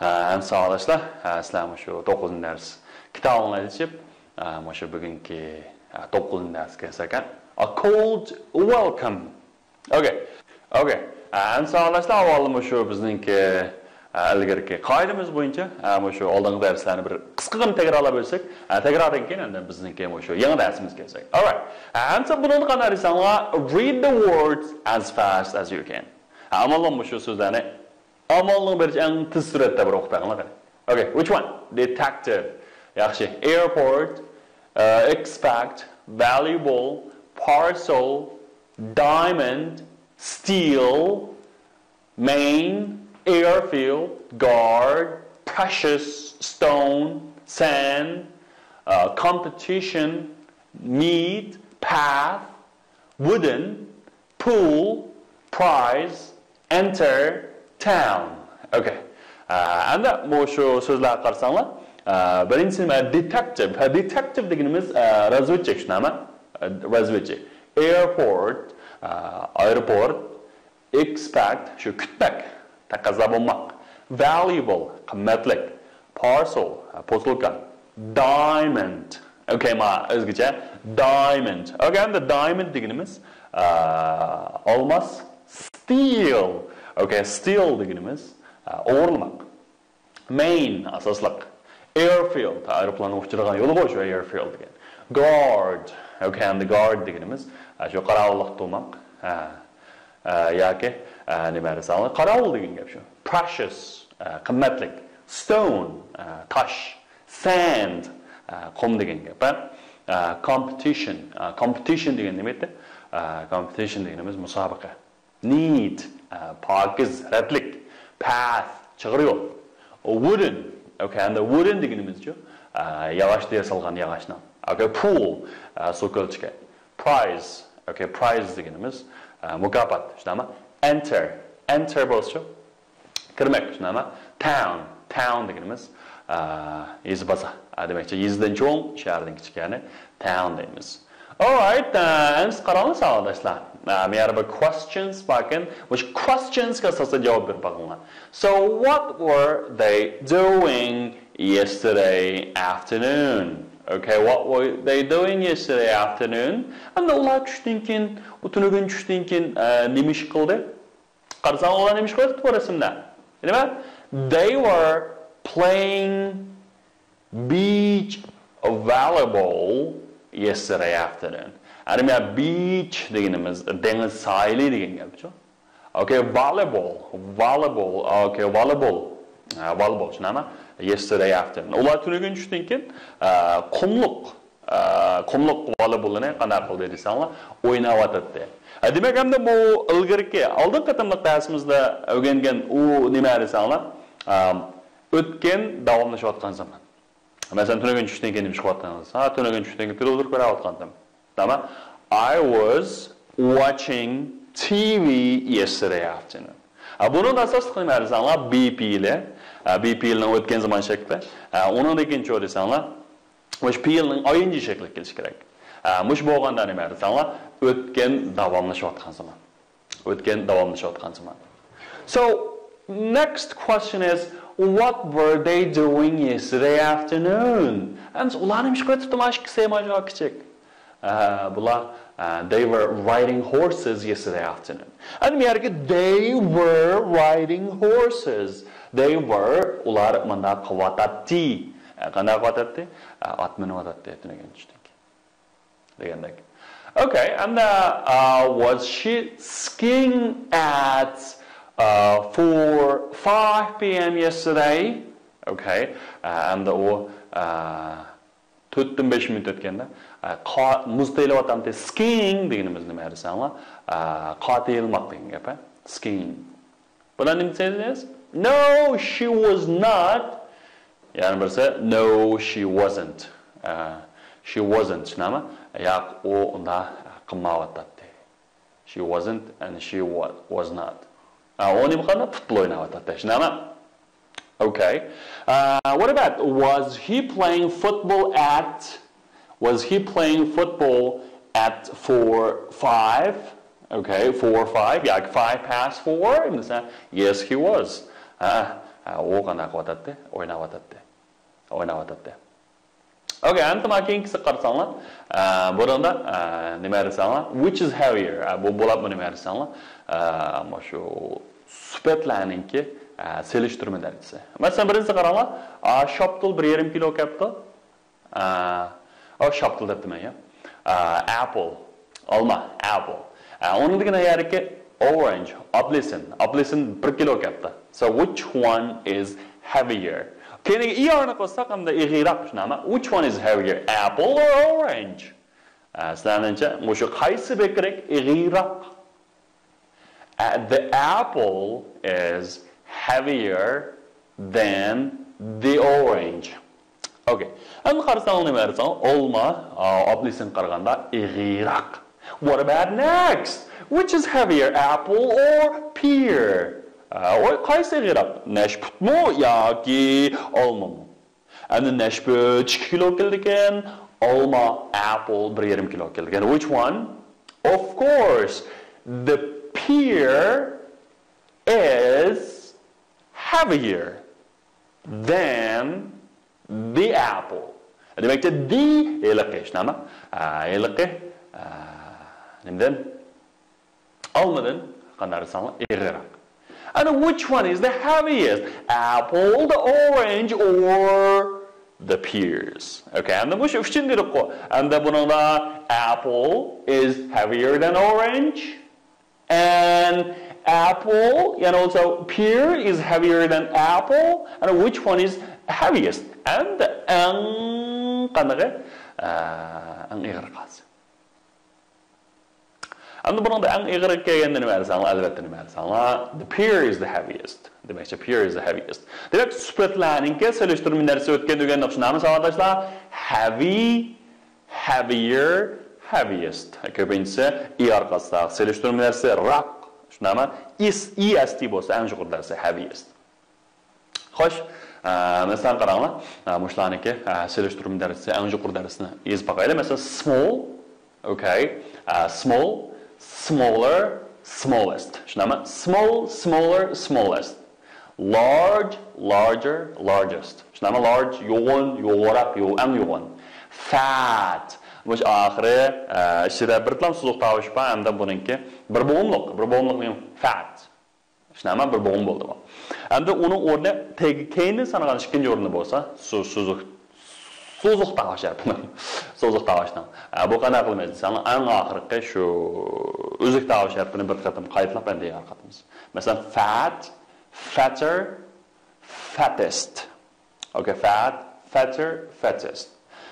Sağolashlar, sizlar shu 9-dars kitobni aytib, shu bugungi 9-dars kelsak, a cold welcome. Okay. Sağolashlar, avval shu bizningki ilgirki qoidamiz bo'yicha shu oldingi darslarni bir qisqagina takrorlab o'tsak, takrordan keyin endi bizningki shu yangi darsimiz kelsak. All right. So buni qanday desanglar, read the words as fast as you can. Amallam shu so'zlarni amalning bir eng tez suratda bir o'qib beringlar. Okay, which one? Detective. Yaxshi. Airport, expect, valuable, parcel, diamond, steel, main, airfield, guard, precious, stone, sand, competition, meat, path, wooden, pool, prize, enter, town. Okay. And that shu so'zlar qarasanglar, birinchisi detective. Detective deganimiz razvedchik shunami? Razvedchik. Airport, aeroport, expect shu kutmak, taqozo bo'lmoq. Valuable, qimmatlik. Parcel, posilka. Diamond. Okay, o'zgacha diamond. Okay, and the diamond deganimiz olmos. Steel. Okay, steel deganimiz o'g'irlamoq. Main, asosliq. Airfield, aeroplan uchirgan yo'li bo'sh airfield degan. Guard. Okay, and the guard deganimiz shu qarovullik qilmoq. Yoki nima desanglar, qarovul degan gap shu. Precious, qimmatlik. Stone, tosh. Sand, qum degan gap. Competition. Competition degan nima edi? Competition deganimiz musobaqa. Need, pokiz, ratlik. Path, chig'ir yo'l. Wooden. Okay, and the wooden deganimizchi yog'ochda yasalgan yog'ochdan. Okay, pool, so'kolchika. Prize. Okay, prize deganimiz mukofot, shunami? Enter. Enter bo'lsa kirmak, shunami? Town. Town deganimiz yezi baza. Demakchi yezdan cho'ng, shahardan kichikani town deymiz. All right, endi qaranglar savoldoshlar. We have questions back which questions can jawab berib boqinglar. So what were they doing yesterday afternoon? Okay, what were they doing yesterday afternoon? And ular tushdan keyin, tunugun tushdan keyin nima ish qildi? Qarasang ular nima ish qildi bu rasmda? Nima? They were playing beach volleyball yesterday afternoon. And beach deganimiz dengiz sohili degan gapchi. Okay, volleyball. Okay, volleyball shunami? Yesterday afternoon. Ular tunugun tushdan keyin qumliq volleyballni qanday qildi desanglar, o'ynayotdi. Demak, hamda bu ilgirki oldin qatimliq darsimizda o'rgangan u nima desanglar, o'tgan davomlashayotgan zaman. Masalan, tunugun tushdan keyin nima qilyapsiz? Tunugun tushdan keyin televizor ko'rayotgandim. I was watching TV yesterday afternoon. Bunun asosli nima desanglar, BP ile BP'nin o'tgan zaman shakli. Onun ikkinchi o'risanglar, mush PL'ning oyinchi shakli kelishi kerak. Mush bo'lganda nima desanglar, o'tgan davomlashayotgan zaman. O'tgan davomlashayotgan zaman. So, next question is, what were they doing yesterday afternoon? And ularni ish qilib turmoq kichik. They were riding horses yesterday afternoon. And they were riding horses. They were ular mana qiyotati. Qanday qiyotati? At minotati degandek. Okay, and was she skiing at 5 p.m. yesterday? Okay, and 4-5 minut o'tganda muz taylayotganda skiing deganimiz nima desanglar, qotiyilmoq degan gap, skiing. Bular nima deysiz? No, she was not. Ya'ni birsa no, she wasn't. She wasn't, nima? Yo'q, u unda qilmayotdi. She wasn't and she was not. U nima qildi? Futbol o'ynayotdi, nima? Okay. What about was he playing football at 4:05? Okay, 4 or 5. Yeah, 5 past 4. Yes, he was. u qanaqa qilyapti? O'ynayapti. Okay, endi mana keyingisi qarasanglar, burada nima desanglar? Which is heavier? Bu bo'ladi nima desanglar? Mana shu sifatlarningki selishtirma darajasi. Masalan, birinchisi qaranglar, shoptil 1,5 kilo kapti. Shoptil debman ya. Apple, olma, apple. Onun degani yerki orange, apelsin 1 kilo kapti. So which one is heavier? Keyingi iyarni qo'shsak hamda ig'iyroq tushunami? Which one is heavier, apple or orange? Sizlarcha, o'sha qaysi bekrak ig'iyroq? The apple is heavier than the orange. Okay. Endi qarasang nima desam, olma, apelsin qaraganda ig'iyroq. What about next? Which is heavier, apple or pear? Qaysi ig'iyroq? Nashputmi yoki olmami? Endi nashput 2 kilo keldi ekan, olma, apple 1,5 kilo keldi ekan. Which one? Of course, the pear is heavier than the apple. Demakki the eliqi shnama? Eliqi nimdan? Olmadan qanday desanglar ig'iyroq. And which one is the heaviest? Apple, the orange, or the pears? Okay, and bu uchun dedik-ku. And buningda apple is heavier than orange, and apple, and also pear is heavier than apple. And which one is heaviest? And qanaqa? Ig'irqas. And the pear is the heaviest. Demek ki pear is the heaviest. Demek spritlining ke selishtirma narsa o'tgan deganda tushunamiz arkadaşlar. Heavy, heavier, heaviest. Ko'pincha i orqasida selishtirma narsa rock. Tushunami? est bo'lsa, eng yuqori narsa heaviest. Xo'sh, masalan qaranglar, mushlarniki selishtirma narsa eng yuqori narsani yezib boqaylik. Masalan, small, okay, small, smaller, smallest. Shunami? Small, smaller, smallest. Large, larger, largest. Shunami? Large, yo'g'on, yo'g'roq, eng yo'g'on. Fat. Mush oxiri ichida bir bilan so'zliq tovush bor, hamda buningki bir bo'g'imliq fat. Shunami? Bir bo'g'im bo'ldi bu. Hamda uning o'rni keyindan sanalgan ikkinchi o'rni bo'lsa, so'zliq tavashdan. Bu qanaqa qilmaydi? Sana eng oxirgi shu o'zik tavash harfini bir qatim qaytlab endi yarqatamiz. Masalan, fat, fatter, fattest. Okay, fat, fatter, fattest.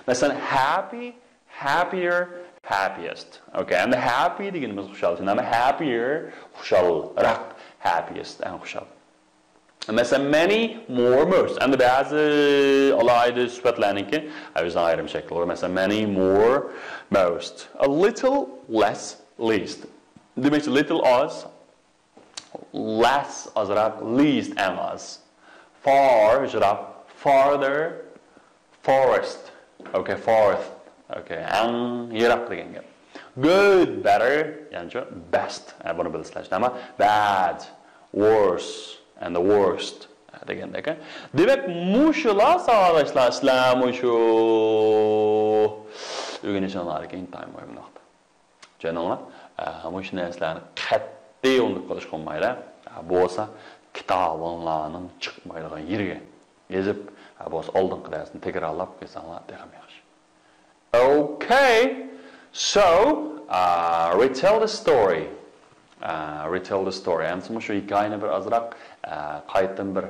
Masalan, happy, happier, happiest. Okay, and the happy deganimiz xushal. Nima happier, xushalroq, happiest, eng xushal. Mesela many, more, most. And bazı alaylı sıfatlarınki özden ayrım şekli olur. Mesela many, more, most. A little, less, least. Demek ki little az, less azraq, least en az. Far, azraq, farther, forest. Okay, forth. Okay, en yıraq degan gap. Good, better, yani best. Bunu bilsizlar. Ama bad, worse. And the worst degan ekan. Demak, mushlar savodoshlar islam shu o'rganishlarga intayin muhim nuqta. Janolar, mush narsalarni qat'iy undiq qilish qolmaydi. Bo'lsa kitoblarning chiqmaydigan yerga yezib, bo'lsa oldingi darsni takrorlab qo'ysanglar ham yaxshi. Okay. So, retell the story. Retell the story. And some shu hikoyani bir azroq qaytadan bir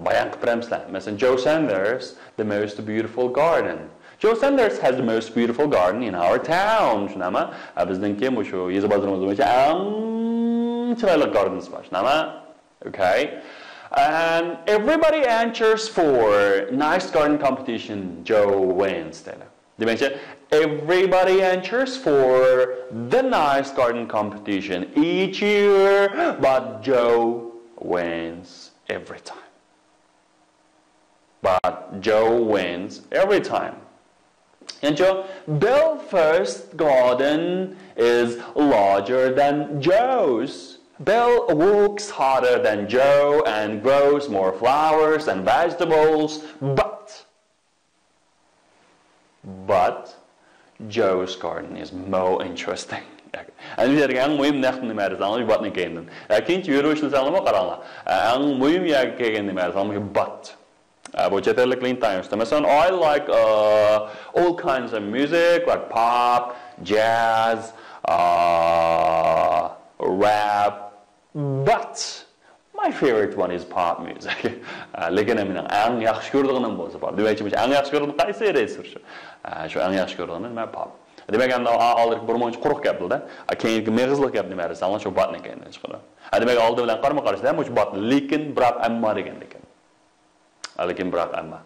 bayon qilib beramizlar. Masalan, Joe Sanders, the most beautiful garden. Joe Sanders has the most beautiful garden in our town. Shunami? Bizningki shu yezib bozorimizda eng chiroyli gardens bor. Shunami? Okay. And everybody enters for nice garden competition. Joe wins. Demakchi, everybody enters for the nice garden competition each year, but Joe wins every time. But Joe wins every time. And Joe, Belfast garden is larger than Joe's. Bill works harder than Joe and grows more flowers and vegetables, but Joe's garden is more interesting. And we are going to next to the but again. I can't you rush the Salama. And we are getting the but. I like all kinds of music like pop, jazz, rap. But my favorite one is pop music. Lekin men eng yaxshi ko'radiganim bo'lsa pop. Demak, eng yaxshi ko'radigan qaysi rejissyor? Shu eng yaxshi ko'radiganim men pop. Demak, endi oldin bir muncha quruq gap bo'ldi. Keyingi meg'izliq gap nima desam, shu botni ekan chiqadi. Demak, oldi bilan qarama-qarashda ham shu bot, lekin biroq amma degan ekan. Lekin biroq amma.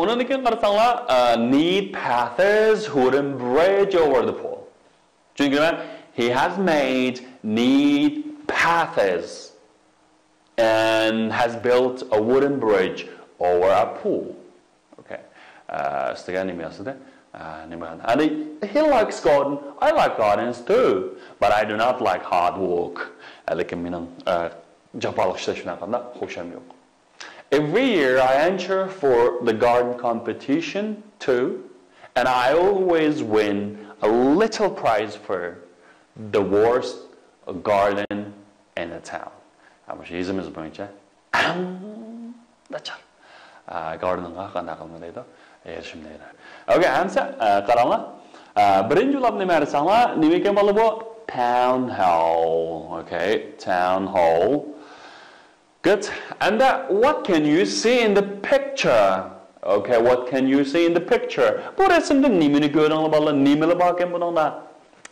Undan keyin qarasanglar, need paths wooden bridge over the pool. Chunki he has made need paths and has built a wooden bridge over a pool. Okay. And he likes garden. I like gardens too, but I do not like hard work. Every year I enter for the garden competition too, and I always win a little prize for the worst garden in the town. Yezimiz bo'yicha gardenga qanday qilmaydi? Erishimlaydi. Okay, answer. Qaranglar. Birinchi ulab nima desanglar, nima ekan bo'la bu? Town hall. Okay, town hall. Good. And what can you see in the picture? Okay, what can you see in the picture? Bu resimda nimani ko'ringlar bolalar? Nimalar bor ekan buningda?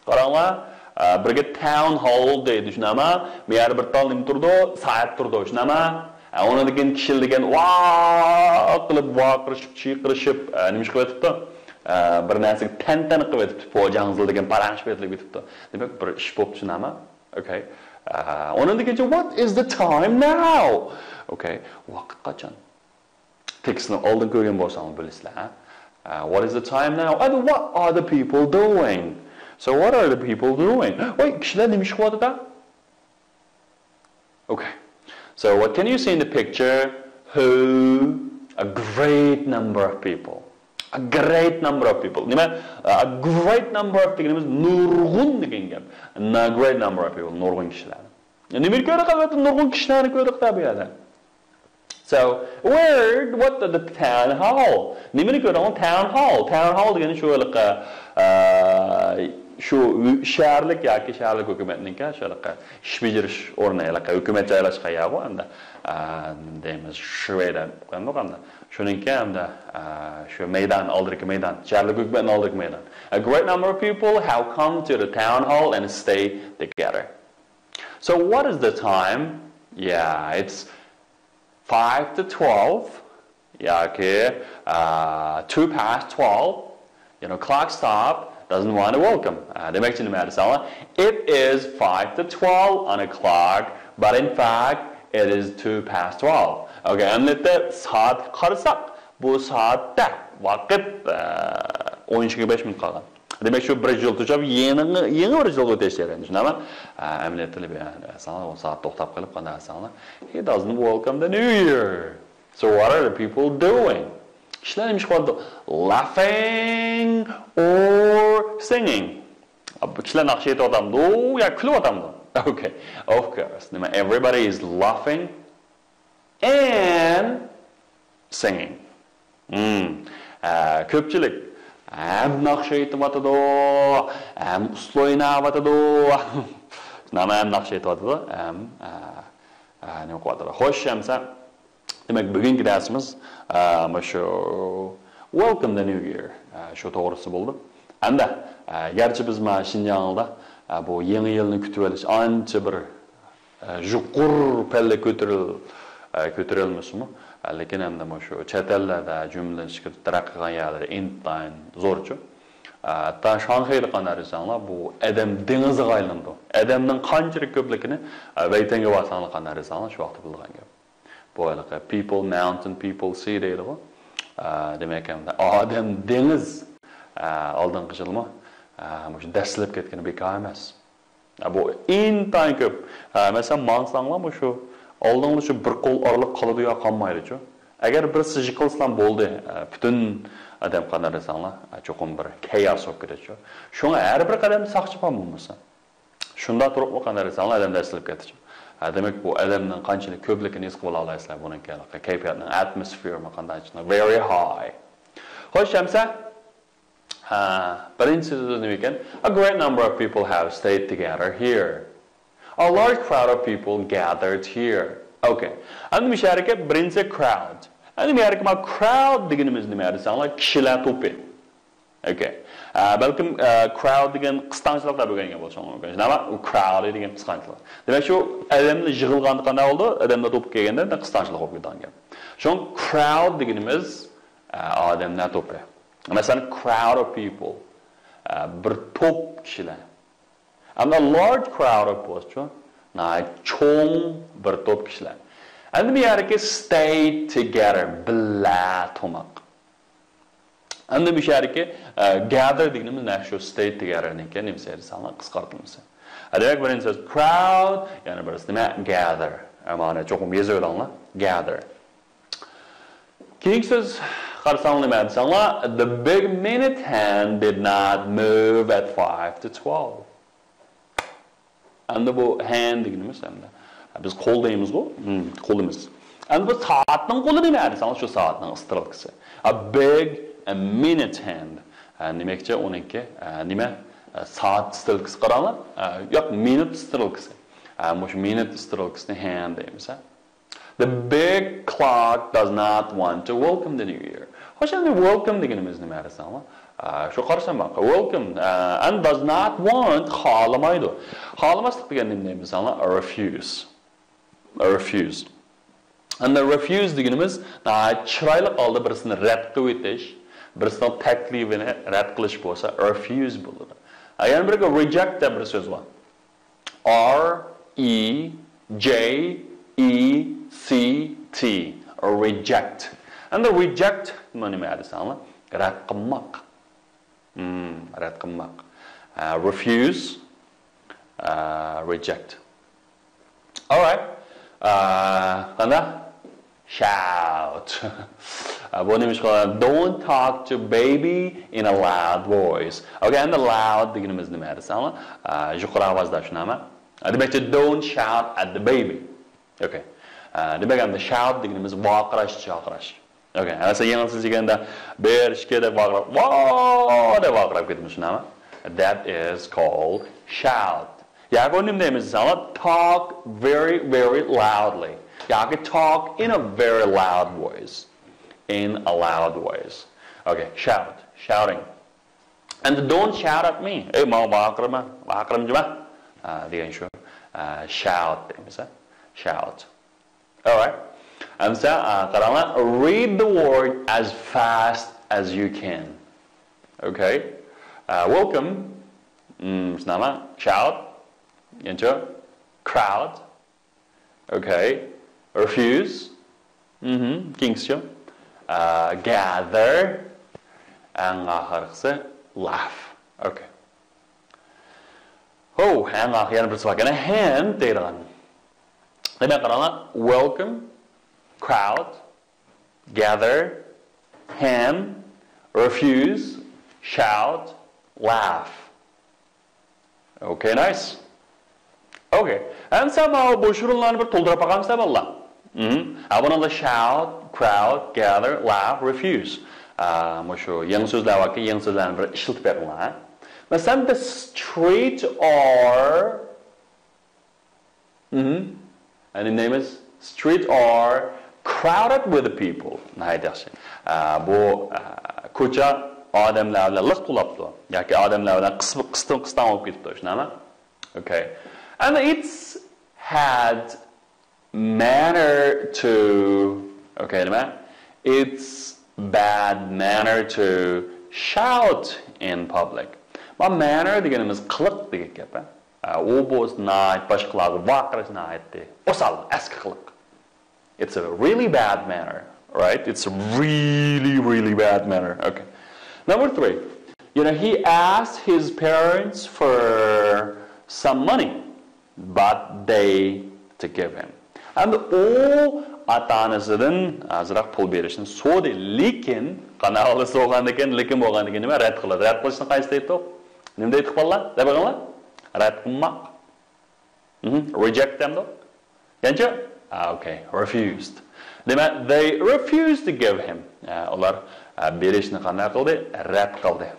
Qaranglar. Birga town hall deydi, shunama. Bu yer bir tal nim turdi, soat turdi, shunama. Ona degan kishi degan qilib voqirishib, chiqirishib, nima ish qilyapti? Bir narsaga tan qilib o'tibdi, po'jangiz degan paranch betlik bitibdi. Demak, bir ish bo'libdi, shunama. Okay. Ona degan what is the time now? Okay. Vaqt qachon? Tekstni oldin ko'rgan bo'lsangiz bilasizlar. What is the time now? And what are the people doing? So what are the people doing? Wait, kishilar nima ish qilyapti? Okay. So what can you see in the picture? Who? A great number of people. A great number of people. A great number of people. Nurgun degan gap. A great number of people. Nurgun kishilar. Nima ko'rib nurgun kishilarni ko'rib tabiiyada. So what the town hall? Nimani ko'raman town hall. Town hall degani shu shaharlik yoki shaharlik hukumatning shunaqa ish bajarish o'rni, hukumat joylashgan yo'q endi. Deymiz Shveda qanday. Shuningki hamda shu maydon oldirki maydon, shaharlik hukumatning oldirki maydon. A great number of people have come to the town hall and stay together. So what is the time? Yeah, it's 5 to 12. Yeah, okay. 2 past 12. Clock stop. Doesn't want to welcome. Demek ki it is 5 to 12 on a clock, but in fact it is 2 past 12. Okay, and let the saat qarasak, bu saatda vaqt 12:05 minut qolgan. Demek şu bir yıl tutacağım, yeni bir yıl öteşlerini düşünemem. Emniyetli bir sana o saat to'xtab qilib qanday sana. He doesn't welcome the new year. So what are the people doing? Kishilar nima qiladi? Laughing or singing. Kishilar naqsh aytayotgandi, yo kulyapti. Okay, of course. Everybody is laughing and singing. Ko'pchilik ham naqsh aytayotdi, ham usul o'ynayotdi. Nima ham naqsh aytayotdi, ham nima qilyapti? Xo'sh, hamsa demak bugungi darsimiz shu Welcome the New Year shu to'g'risi bo'ldi. Hamda garchi biz mana Shinjongda bu yangi yilni kutib olish ancha bir juqur palla ko'tarilmasmi? Lekin hamda shu chet ellarda jumladan chiqib taraqqiy qilgan yerlar intayin zo'rchu. Hatta Shanxayda qanday bu adam dengiziga aylandi. Adamning qanchalik ko'pligini vaytanga vasanglar qanday shu vaqtda bilgan gap. Bu people, mountain people, sea deydi bu. Demak ham odam dengiz oldingi yilmi shu dastlab ketgani bekor emas. Bu intayin köp. Mesela mansanglar mı şu? Aldığında şu bir kol aralık kalıdı ya kalmaydı şu. Eğer birisi jıkılsılan boldu, bütün adam kanarısanlar çoğun bir chaos olup gidiyor şu. Şuna her bir kadem sakçı olmasa. Şunda turup mu kanarısanlar adam dersilip getiriyor. Demek bu adamın qanchalik ko'pligini his qila olasizlar buni kayfiyatning atmosphere maqandachilik very high. Xo'sh, Shamsa, birinchi so'z nima ekan? A great number of people have stayed together here. A large crowd of people gathered here. Okay. Endi bu yerga birinchi crowd. Endi bu yerga crowd deganimiz nima desanglar, kishilar to'pi. Okay. Balkim crowd degan qisqanchiliklar bo'lgan bo'lsa mumkin. Nima? U crowd degan qisqanchilik. Demak shu odamlar yig'ilganda qanday bo'ldi? Odamlar to'p kelganda qisqanchilik bo'lib ketgan. Shu crowd deganimiz odamlar to'pi. Masalan, crowd of people. Bir to'p kishilar. Ammo large crowd of people, cho'ng bir to'p kishilar. Endi bu yerga stay together, birga turmoq. Endi bu yerga gather deganimiz shu stay together ekan, nimasi sanlar qisqartirmasa. Demak, birinchi so'z crowd, yana birisi nima? Gather. Mana cho'qim yozib olinglar. Gather. Keyingi so'z qarasanglar nima desanglar? The big minute hand did not move at 5 to 12. Endi bu hand deganimiz hamda biz qo'l deymiz-ku, qo'limiz. Endi bu soatning qo'li nima desanglar, shu soatning istiralkisi. A big a minute hand. Demakchi 12 nima? Soat istiralkisi qaranglar. Yo'q, minute istiralkisi. Mush minute istiralkisini hand deymiz. The big clock does not want to welcome the new year. Xo'sh, endi welcome deganimiz nima desanglar? Shu qarasam bak. Welcome and does not want xohlamaydi. Xohlamaslik degan nima deymiz? A refuse. A refuse. And the refuse deganimiz chiroyli holda birisini rad qilib o'tish, birisini taklifini rad qilish bo'lsa, refuse bo'ladi. Yana birga reject deb bir so'z bor. R E J E C T. Reject. And the reject nima desanglar? Rad qilmoq. Rad qilmoq. Refuse, reject. All right. Qanday? Shout. Don't talk to baby in a loud voice. Okay, and the loud deganimiz nima desanglar? Yuqori ovozda shunami? Demakchi don't shout at the baby. Okay. Demak, endi shout deganimiz vaqirash, chaqirash. Okay, ana siz yengsiz deganda berishga deb vaqirab, "Vo!" deb vaqirab ketmish shunami? That is called shout. Yoki nima deymiz desanglar? Talk very very loudly. Yoki talk in a very loud voice. In a loud voice. Okay, shout, shouting. And don't shout at me. Ey, ma vaqirma, vaqirmjima. Degan shu. Shout deymiz, shout. All right. And so, read the word as fast as you can. Okay. Welcome. Snama. Shout. Into. Crowd. Okay. Refuse. Kingston. Gather. And laugh. Okay. Oh, and a hand. Welcome, crowd, gather, hand, refuse, shout, laugh. Okay, nice. Okay, and somehow boşurunlarını bir toldurap bakamızda valla. Abonada shout, crowd, gather, laugh, refuse. Şu yeni sözler var ki yeni sözlerini bir işiltip yapınlar. Mesela the street or and the name is street are crowded with the people. Naydaşı. Bu koca adamlarla lıq tulaptı. Yoki adamlarla qıstan olub ketdi shunami? Okay. And it's had manner to okay, nima? It's bad manner to shout in public. Bu manner deganimiz qiliq degan gap. U bo'sna boshqalarga vaqirishni aytdi. Osal, eski qiliq. It's a really bad manner, right? It's a really, really bad manner. Okay. Number 3. He asked his parents for some money, but they to give him. And o ata-anasıdan azırak pul berişini so'di, lekin qanaqasi bo'lgan ekan, lekin bo'lgan ekan nima rad qiladi. Rad qilishni qaysi deydi? Nima deydi qollar? Deb qo'yinglar. Rad qilmoq. Reject them though. Yancha? Okay, refused. Demak, they refused to give him. Ular berishni qanday qildi? Rad qildi.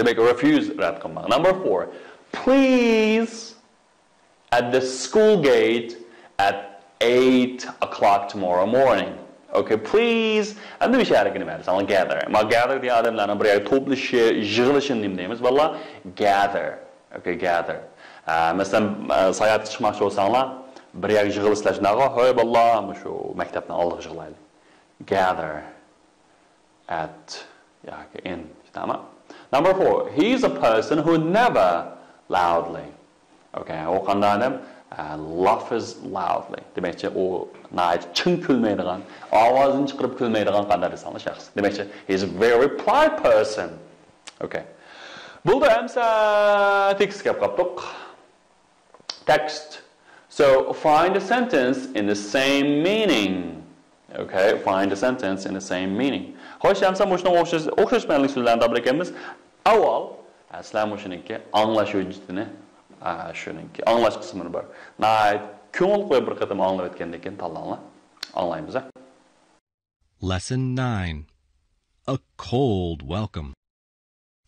Demak, refuse rad qilmoq. Number 4. Please at the school gate at 8 o'clock tomorrow morning. Okay, please. And the şey hareketi var. Sana gather. Ma gather diye adamların buraya toplaşışı, yığılışın diyeyim. Valla gather. Okay, gather. Mesela seyahat çıkmak olsanlar bir yer yığılışlar. Hay valla şu mektepten aldık yığılaydı. Gather at in. Tamam. Number 4. He is a person who never loudly. Okay, o qanday adam laughs loudly. Demekçi o nayet çın külmeydiğen, avazını çıkarıp külmeydiğen qanday insanlı şahs. Demekçi he is a very polite person. Okay. Burada emsa text kap qaptık. Text. So find a sentence in the same meaning. Okay, find a sentence in the same meaning. Xo'sh, emsa mushuni o'xshashmanlik so'zlarni toplaymiz. Avval aslan mushuninki anglashuvchini shuningki anglash qismini bor. Nayt ko'ngil qo'yib bir qatam anglab o'tgandan keyin tanlanlar. Anglaymiz. Lesson 9. A cold welcome.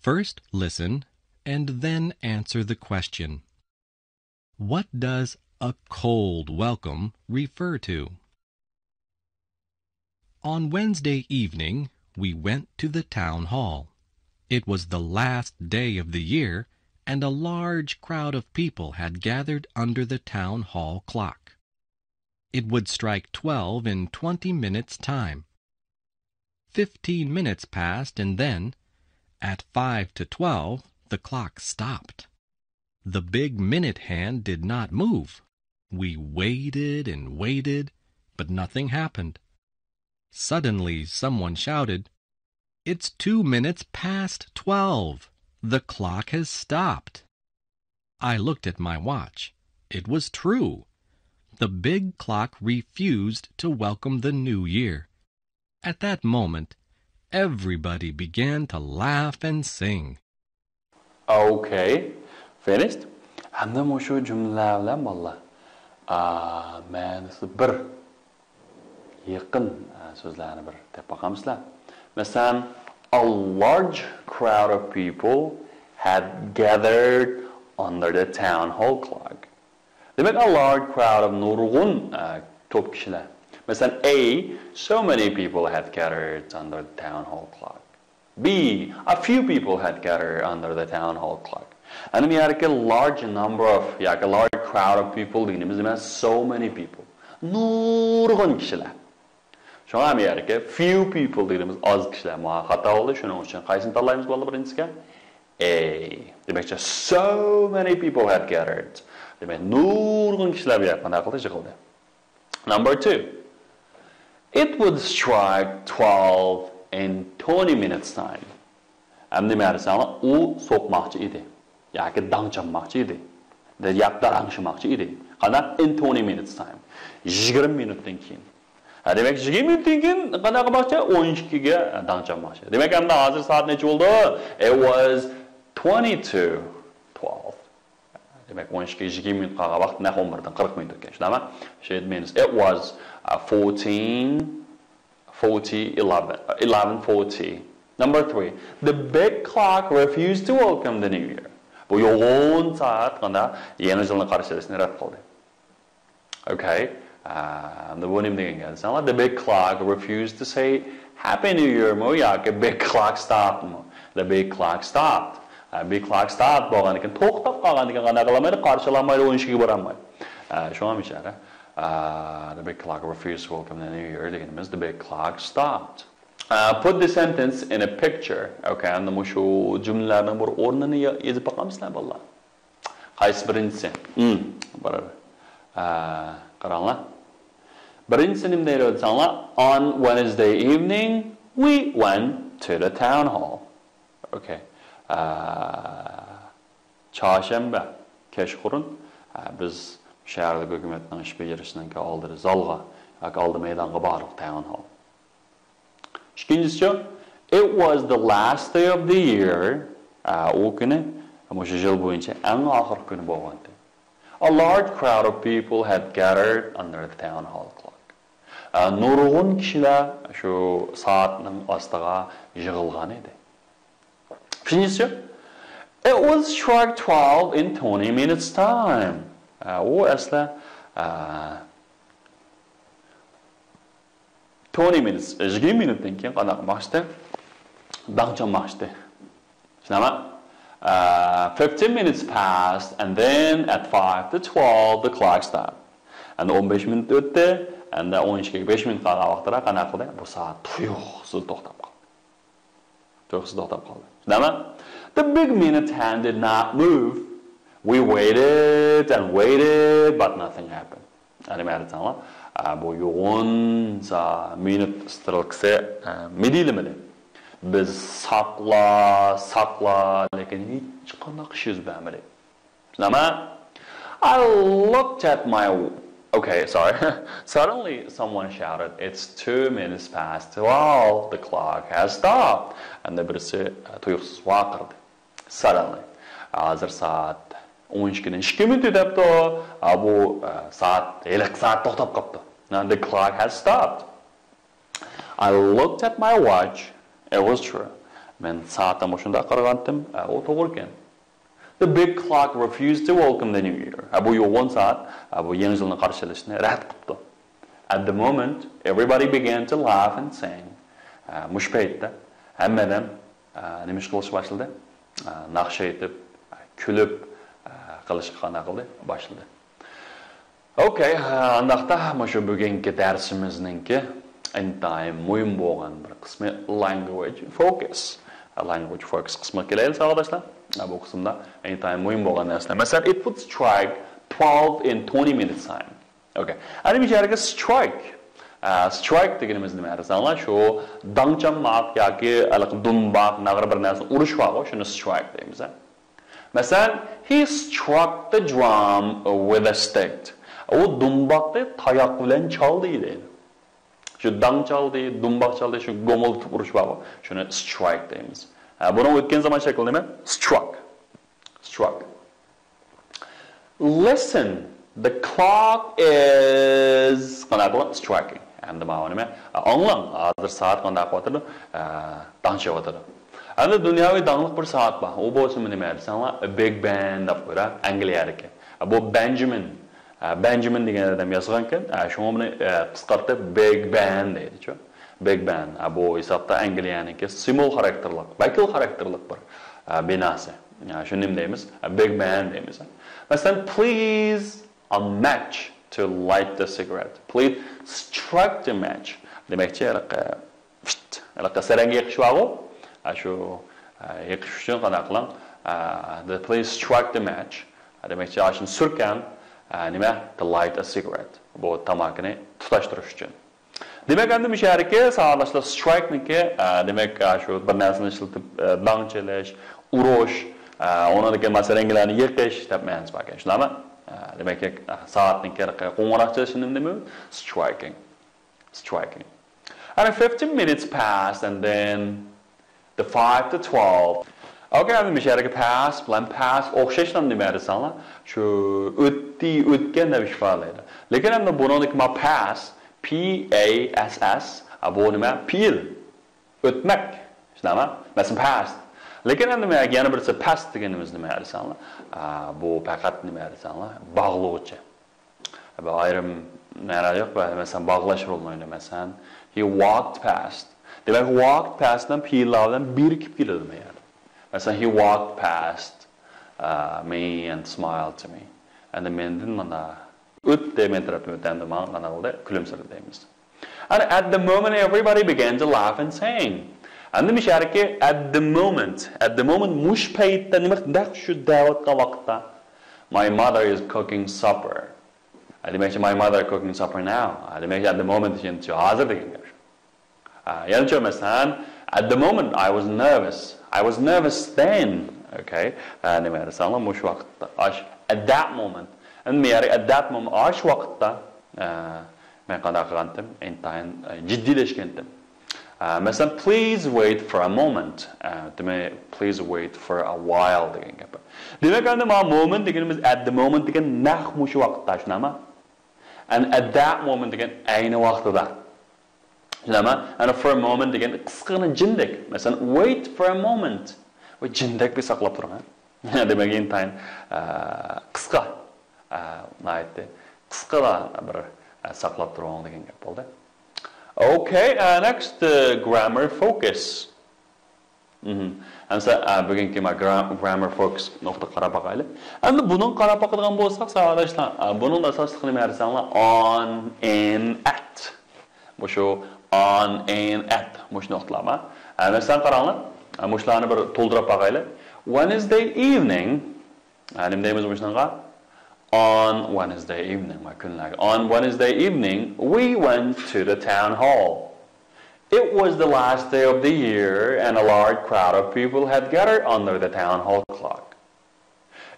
First listen and then answer the question. What does a cold welcome refer to? On Wednesday evening, we went to the town hall. It was the last day of the year, and a large crowd of people had gathered under the town hall clock. It would strike 12 in 20 minutes' time. 15 minutes passed, and then, at 5 to 12, the clock stopped. The big minute hand did not move. We waited and waited, but nothing happened. Suddenly, someone shouted, "It's 2 minutes past 12. The clock has stopped." I looked at my watch. It was true. The big clock refused to welcome the new year. At that moment, everybody began to laugh and sing. Okay, finished. And then we should jumla bilan men bir yaqin so'zlarni bir deb boqamizlar. Masalan, a large crowd of people had gathered under the town hall clock. Demek a large crowd of nurg'un to'p kishilar. Masalan, A, so many people had gathered under the town hall clock. B, a few people had gathered under the town hall clock. And we had a large number of, a large crowd of people, so many people. Nurg'un kishilar. Şuna mı yer ki few people dediğimiz az kişiler muha hata oldu. Şunun için kaysını tanlayımız bu arada birincisi? A. Demek ki so many people had gathered. Demek nurgun kişiler bir yapma nakıldı çıkıldı. Number 2. It would strike 12 in 20 minutes time. Hem de meğersem o sokmakçı idi. Yani dağçanmakçı idi. Yakta rangşımakçı idi. Kadar in 20 minutes time. 20 minuttan keyin. Demek 20 minutdan keyin qanaqa qilmoqchi? 12 ga dangchanmoqchi. Demek hamda hozir soat necha bo'ldi? It was 22:12. Demek 12 ga 20 minut qolgan vaqt naq 11 dan 40 minut o'tgan. Shunami? It means it was 11:40. Number 3. The big clock refused to welcome the new year. Bu yo'g'on soat qanda yangi yilni qarshi olishni rad qildi. Okay. The big clock refused to say Happy New Year. The big clock stopped. The big clock stopped. Big clock stopped. The big clock refused to welcome the new year. The big clock stopped. Put the sentence in a picture. Okay, and the mushu cümlelerin bir ornunu yazıp bakamızlar vallahi. Qaysi birincisi? Qaranlar. Birincisi nima deydi o'tsanlar? On Wednesday evening, we went to the town hall. Okay. Çarşamba. kechqurun biz şəhərlik hökumətinin iş becərişinin ki aldığı zalğa, aldığı meydanğa barıq town hall. İkincisi, it was the last day of the year. O günü, şu yıl boyunca en axır günü bolğandı. A large crowd of people had gathered under the town hall clock. Nurgun kişiler şu saatinin astığa yığılğan idi. Üçüncüsü, it was struck 12 in 20 minutes time. O əslə 20 minutes, 20 minutdan keyin qanaq maqsdı? Dağçan maqsdı. Şunama 15 minutes passed, and then at 5 to 12 the clock stopped. And 15 minut ötdü, and 12 5 minut qala vaqtlara qanaq qildi? Bu saat tuyuqsuz to'xtab qoldi. Tuyuqsuz to'xtab qoldi. Şunama the big minute hand did not move. We waited and waited, but nothing happened. Animatörler, bu yoğun minut sıralkısı midilmedi. Biz sakla, lekin hiç qanaq iş yüz vermedi. Ama I looked at my. Okay, sorry. Suddenly, someone shouted, "It's 2 minutes past 12. The clock has stopped." And birisi tuyuqsuz vaqırdı. Suddenly, hazır saat 12'nin 2 minut ötüptü. Bu saat 50 saat to'xtab qoptu. And the clock has stopped. I looked at my watch. It was true. Men saatim oshunda qaragandim. O to'g'ri ekan. The big clock refused to welcome the new year. Bu yo'g'on saat bu yangi yilni qarshi olishni rad qildi. At the moment, everybody began to laugh and sing. Mush paytda hammadan nima ish qilish boshladi? Naqsha aytib, kulib qilishga qana qildi, boshladi. Okay, andaqda shu bugungi darsimizninki intayin muhim bo'lgan bir qismi language focus. Language focus qismi kelaylik arkadaşlar. Bu qismda intayin muhim bo'lgan narsalar. Masalan, it would strike 12 in 20 minutes time. Okay. Ani bir yerga strike. Strike deganimiz nima? Masalan, shu dangchamaq yoki dumbaq, nag'ir bir narsa urish vaqo, shuni strike deymiz. Masalan, he struck the drum with a stick. O dumbaqni tayoq bilan chaldi deydi. Shu dang chaldi, dumbaq chaldi, shu go'miltib urish vaqo, shuni strike deymiz. Buni o'tgan zaman shakli nima? Struck. Struck. Listen, the clock is qanaqa striking. Endi mana nima? Anglang, hozir soat qanday qo'yadi? Dangchayotadi. Endi dunyoviy dangliq bir soat bor. U bo'lsa nima deysanlar? Big Ben deb qo'yar, Angliyadagi. Bu Benjamin degan odam yozgan ekan. Shuni buni qisqartirib Big Ben deydi-ku. Big Ben. Bu hisobda Angliyaniki simul xarakterlik, vakil xarakterlik bir binasi. Shuni nima deymiz? Big Ben deymiz. Masalan, please a match to light the cigarette. Please strike the match. Demakchi, alaqa saranga yiqish vaqo. Shu yiqish uchun qanday qiling? Please strike the match. Demakchi, ashuni surkan nima? To light a cigarette. Bu tamakini tutashtirish uchun. Demak, endi mishariki sağlaşlar strike-niki, demak shu bir narsani ishlatib dangchalash, urish, onadagi masalanlarni yiqish deb ma'nosi bor ekan. Shunami? Demak, soatniki qo'ng'iroq chalishni nima deymiz? Striking. Striking. And 15 minutes passed, and then the 5 to 12. Okay, endi mishariki pass bilan pass o'xshashdan nima deysanlar? Shu o'tgan deb ifodalaydi. Lekin endi buniki pass P-A-S-S, bu nima? Pil, o'tmak. Shunami? Masalan, past. Lekin endi men yana birisi past deganimiz nima deysanlar? Bu faqat nima deysanlar? Bog'lovchi. Bu ayrim nima yo'q, masalan, bog'lash rolini o'ynaydi. Masalan, he walked past. Demak, walked pastdan pillardan birikib keladi men. Masalan, he walked past me and smiled to me. Endi mendan mana and at the moment everybody began to laugh and sing. And at the moment mush paytda nima shu da'vatga vaqtda my mother is cooking supper. Demak, my mother is cooking supper now. Demak, at the moment hozir degan gap. Yana masalan, at the moment I was nervous then. Okay, nima desanlar mush vaqtda at that moment. And me at that moment aş vaqtda men qanday qilgandim? Intayin jiddiyleşkendim. Mesela please wait for a moment. Demek please wait for a while degan gap. Demek endi ma moment deganimiz at the moment degan naq mushu vaqtda shunama. And at that moment degan ayni vaqtida. Shunama? And for a moment degan qisqagina jindek. Mesela wait for a moment. Ve jindek bir saqlab turgan. Demek intayin qisqa naytdi. Qisqa bir saqlab turgan degan gap bo'ldi. Okay, next grammar focus. Ansa bugungi grammar focus nuqta qarab baqayli. Endi bunun qarab baqadigan bo'lsak, savolashlar, buning asosli nima dersanglar on, in, at. Bu shu on, in, at mush nuqtalarma. Masalan qaranglar, mushlarni bir to'ldirib baqayli. Wednesday evening, nima deymiz mushlarga? On Wednesday evening, on Wednesday evening, we went to the town hall. It was the last day of the year, and a large crowd of people had gathered under the town hall clock.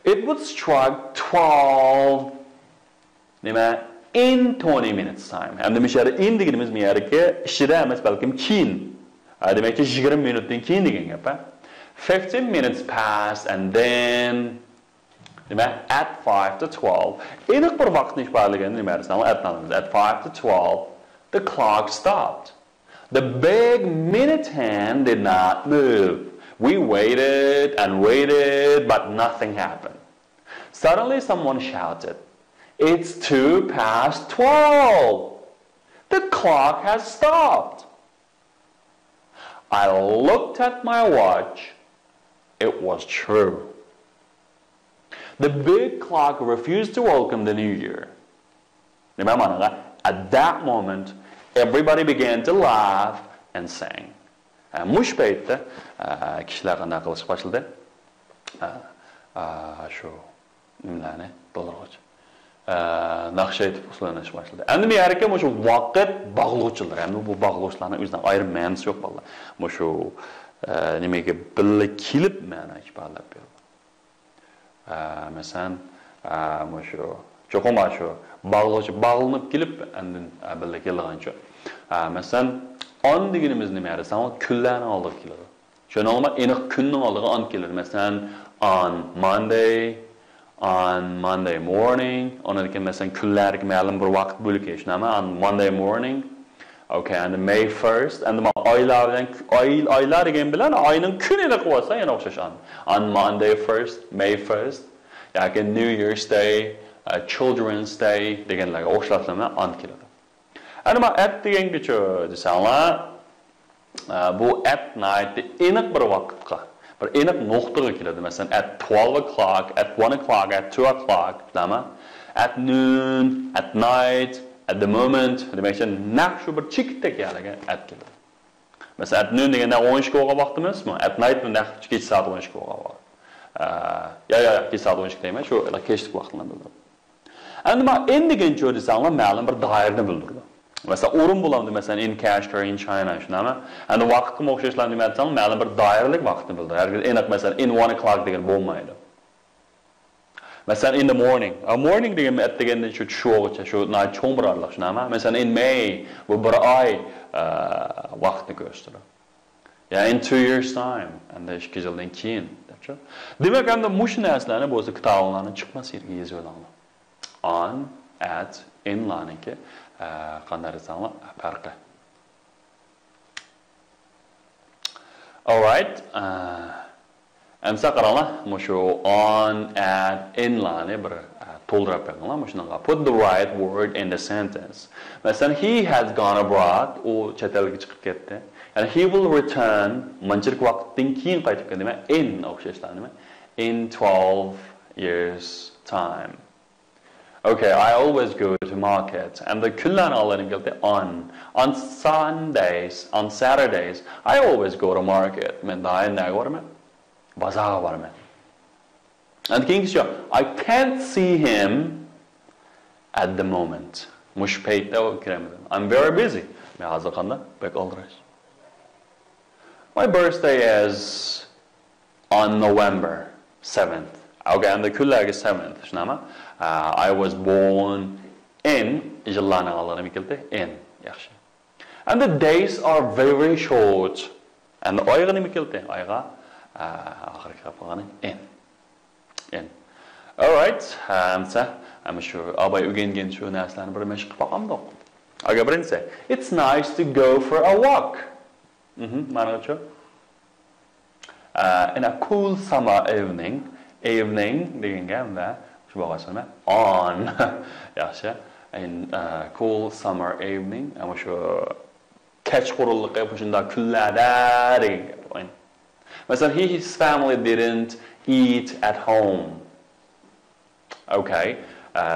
It would strike 12 in 20 minutes time. And the mishara in deganimiz miyarga ishida emas balkim keyin. Demakki 20 minutdan keyin degan gap. 15 minutes passed, and then at 5 to 12, aniq bir vaqtni ifodalagan nima dersam, at 5 to 12, the clock stopped. The big minute hand did not move. We waited and waited, but nothing happened. Suddenly someone shouted, "It's 2 past 12. The clock has stopped." I looked at my watch. It was true. The big clock refused to welcome the new year. At that moment, everybody began to laugh and sing. Mush paytda kishilar qanday qilish boshladi? Shu nimlarni to'ldiruvchi. Naqsha etib usullanishga boshladi. Endi men har kim shu vaqt bog'lovchilar, endi bu bog'lovchilarning o'zidan ayrim ma'nosi yo'q bolalar. Shu nimaga birga kelib ma'no ifodalab beradi. Mesela şu çok ama şu bağlanıp gelip andın birga kelgancha. Mesela on deganimiz nima dersen o kunlarni oldiga keladi. Şöyle olma aniq kunning oldiga on keladi. Mesela on Monday morning, ona degan mesela kunlarga ma'lum bir vaqt bo'lib shunami on Monday morning. Okay, and May 1st, and aylar degan bilan oyning kunini qo'ysa yana o'xshash on Monday 1st, May 1st, yoki New Year's Day, Children's Day deganlarga o'xshatishlar on keladi. Ana at degangacha desanglar, bu at night aniq bir vaqtga, bir aniq nuqtaga keladi. Masalan, at 12 o'clock, at 1 o'clock, at 2 o'clock, at noon, at night, at the moment, demakki naq shu bir chekitda keladigan at keladi. Masalan, at noon deganda 12 ga vaqtimizmi? At night naq kech soat 12 ga vaqt. Kech soat 12 deyman, shu kechlik vaqtni bildiradi. Endi men endigancha desanglar, ma'lum bir doirani bildiradi. Masalan, o'rin bo'lamdi, masalan, in Kashgar, in China, shunami? Endi vaqtga o'xshashlarni nima desam, ma'lum bir doiralik vaqtni bildiradi. Hargiz aniq masalan in 1 o'clock degan bo'lmaydi. Mesela in the morning. A morning degan atdeganda shu tushog'icha, shu cho'ng bir araliq shunami? Mesela in May, bu bir oy vaqtni ko'rsatadi. Ya in 2 years time, endi 2 yildan keyin, debchi. Demak, endi mush narsalarni bo'lsa kitoblarni chiqmas yerga yozib olinglar. On, at, in larniki qanday desanglar farqi. All right. Amsa qaranglar, mushu on, at, in larni bir to'ldirib qo'yinglar. Mushunga put the right word in the sentence. Masalan, he has gone abroad, u chet elga chiqib ketdi. And he will return manchilik vaqtdan keyin qaytib keladi. In o'xshashlar nima? In 12 years time. Okay, I always go to market, and the kunlarni oldinga on Sundays, on Saturdays, I always go to market. Men doim boraman. Bozorga boraman. And keyingi I can't see him at the moment. Mush paytda kiraman. I'm very busy. Men hozir qanday? Bek oldirash. My birthday is on November 7th. Okay, and the kunlarga 7th, shunami? I was born in yillarning oldini keldi. In, yaxshi. And the days are very short. And the oyga nima keldi? Oyga oxirgi gap qilgani in. In. All right. I'm sure abay o'rgangan shu narsalarni bir mashq qilib boqamdi. Okay, birinchisi, it's nice to go for a walk. Ma'nosi in a cool summer evening deganga va shu bo'g'asini on. Yaxshi. In a cool summer evening, ama shu kech qurulliqqa shunda kunlarda degan gap. Masalan, his family didn't eat at home. Okay,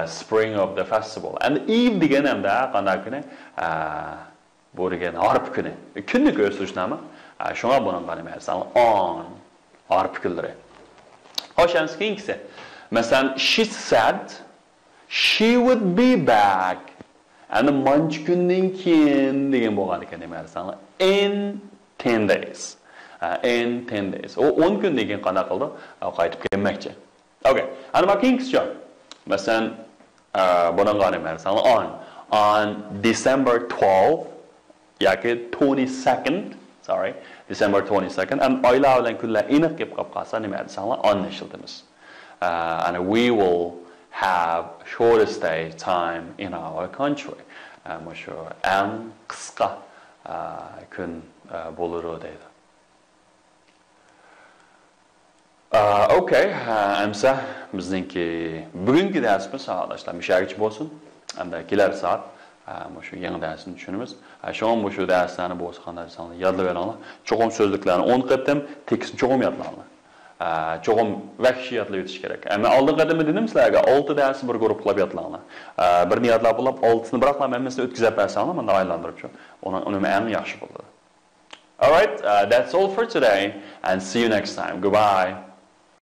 spring of the festival. And eve deganimda qanday kuni? Bu degan harf kuni. Kunni ko'rsatishmi? Shunga bo'lingan emas. On harf kunlari. Xo'sh, keyingisi. Masalan, she said she would be back. And the manch kunning keyin degan bo'lgan ekan demaysan. In 10 days. In 10 days. O 10 kun degan qanday qildi? Qaytib kelmoqchi. Okay. And my king's job. Masalan, bunga demaysan. On December 12th, yoki 22nd, sorry, December 22nd, and oylar bilan kunlar aniq kelib qolsa demaysan, on ishlatamiz. And we will have shorter stay time in our country. Shu eng qisqa kun bo'lur deydi. Okay, amsa bizningki bugungi darsimiz arkadaşlar müşahiç bo'lsin. Hamda kelar soat shu yangi darsni tushunamiz. Shom shu darslarni bo'lsa qanday sanlar yodlab olinglar. Cho'qim so'zliklarni 10 qatam, tekstni cho'qim yodlanglar. Çoğum vahşiyatlı yetiş gerek. Ama aldığım kadar dedim sizlerge 6 dersi bir grup qilib yodlanglar. Bir niyatla bulab 6'sını bırakmam, emmesini ötküzep versanlar, ben de aylandırıp şu. Onu en yaxşı buldu. Alright, that's all for today and see you next time. Goodbye.